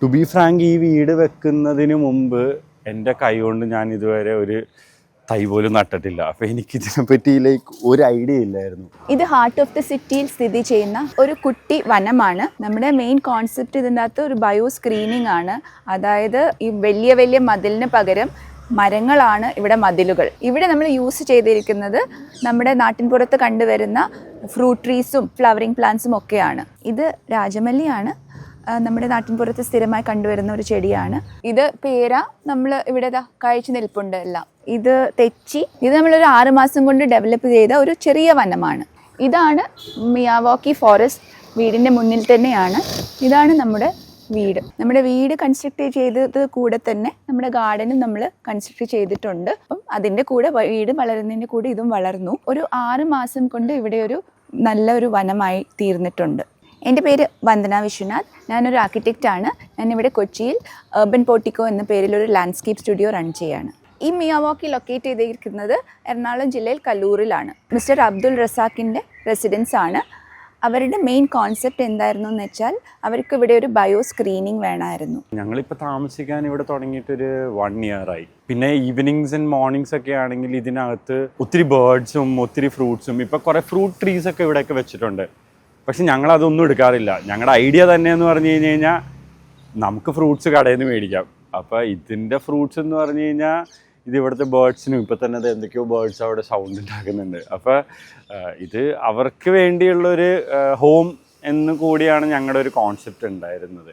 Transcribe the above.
To be frank, ഈ വീട് വെക്കുന്നതിന് മുമ്പ് എൻ്റെ കൈ കൊണ്ട് ഞാൻ ഇതുവരെ ഒരു തൈ പോലും നട്ടിട്ടില്ല. അപ്പോൾ എനിക്കിതിനെപ്പറ്റി ഒരു ഐഡിയ ഇല്ലായിരുന്നു. ഇത് ഹാർട്ട് ഓഫ് ദി സിറ്റിയിൽ സ്ഥിതി ചെയ്യുന്ന ഒരു കുട്ടി വനമാണ്. നമ്മുടെ മെയിൻ കോൺസെപ്റ്റ് ഇതിൻ്റെ അകത്ത് ഒരു ബയോ സ്ക്രീനിങ് ആണ്. അതായത് ഈ വലിയ വലിയ മതിലിന് പകരം മരങ്ങളാണ് ഇവിടെ മതിലുകൾ. ഇവിടെ നമ്മൾ യൂസ് ചെയ്തിരിക്കുന്നത് നമ്മുടെ നാട്ടിൻപുറത്ത് കണ്ടുവരുന്ന ഫ്രൂട്ട് ട്രീസും ഫ്ലവറിങ് പ്ലാന്റ്സും ഒക്കെയാണ്. ഇത് രാജമല്ലിയാണ്, നമ്മുടെ നാട്ടിൻപുറത്ത് സ്ഥിരമായി കണ്ടുവരുന്ന ഒരു ചെടിയാണ്. ഇത് പേര നമ്മൾ ഇവിടെ കാഴ്ച നിൽപ്പുണ്ട് എല്ലാം. ഇത് തെച്ചി, ഇത് നമ്മളൊരു 6 മാസം കൊണ്ട് ഡെവലപ്പ് ചെയ്ത ഒരു ചെറിയ വനമാണ്. ഇതാണ് മിയാവാക്കി ഫോറസ്റ്റ്, വീടിൻ്റെ മുന്നിൽ തന്നെയാണ്. ഇതാണ് നമ്മുടെ വീട്. നമ്മുടെ വീട് കൺസ്ട്രക്ട് ചെയ്തത് കൂടെ തന്നെ നമ്മുടെ ഗാർഡനും നമ്മൾ കൺസ്ട്രക്ട് ചെയ്തിട്ടുണ്ട്. അപ്പം അതിൻ്റെ കൂടെ വീട് വളരുന്നതിൻ്റെ കൂടെ ഇതും വളർന്നു. ഒരു 6 മാസം കൊണ്ട് ഇവിടെ ഒരു നല്ലൊരു വനമായി തീർന്നിട്ടുണ്ട്. എൻ്റെ പേര് വന്ദന വിശ്വനാഥ്. ഞാനൊരു ആർക്കിടെക്റ്റാണ്. ഞാനിവിടെ കൊച്ചിയിൽ അർബൻ പോർട്ടിക്കോ എന്ന പേരിൽ ഒരു ലാൻഡ്സ്കേപ്പ് സ്റ്റുഡിയോ റൺ ചെയ്യാണ്. ഈ മിയാവാക്കി ലൊക്കേറ്റ് ചെയ്തിരിക്കുന്നത് എറണാകുളം ജില്ലയിൽ കല്ലൂരിലാണ്. മിസ്റ്റർ അബ്ദുൾ റസാഖിൻ്റെ റെസിഡൻസ് ആണ്. അവരുടെ മെയിൻ കോൺസെപ്റ്റ് എന്തായിരുന്നു എന്ന് വെച്ചാൽ അവർക്ക് ഇവിടെ ഒരു ബയോ സ്ക്രീനിങ് വേണമായിരുന്നു. ഞങ്ങളിപ്പോൾ താമസിക്കാൻ ഇവിടെ തുടങ്ങിയിട്ടൊരു 1 year ആയി. പിന്നെ ഈവനിങ്സ് ആൻഡ് മോർണിംഗ്സ് ഒക്കെ ആണെങ്കിൽ ഇതിനകത്ത് ഒത്തിരി ബേർഡ്സും ഒത്തിരി ഫ്രൂട്ട്സും, ഇപ്പോൾ കുറേ ഫ്രൂട്ട് ട്രീസ് ഒക്കെ ഇവിടെയൊക്കെ വെച്ചിട്ടുണ്ട്. പക്ഷെ ഞങ്ങളതൊന്നും എടുക്കാറില്ല. ഞങ്ങളുടെ ഐഡിയ തന്നെ എന്ന് പറഞ്ഞു കഴിഞ്ഞാൽ നമുക്ക് ഫ്രൂട്ട്സ് കടയിൽ നിന്ന് മേടിക്കാം. അപ്പോൾ ഇതിൻ്റെ ഫ്രൂട്ട്സ് എന്ന് പറഞ്ഞു കഴിഞ്ഞാൽ ഇത് ഇവിടുത്തെ ബേർഡ്സിനും, ഇപ്പോൾ തന്നെ അത് എന്തൊക്കെയോ ബേർഡ്സ് അവിടെ സൗണ്ട് ഉണ്ടാക്കുന്നുണ്ട്. അപ്പോൾ ഇത് അവർക്ക് വേണ്ടിയുള്ളൊരു ഹോം എന്ന് കൂടിയാണ് ഞങ്ങളുടെ ഒരു കോൺസെപ്റ്റ് ഉണ്ടായിരുന്നത്.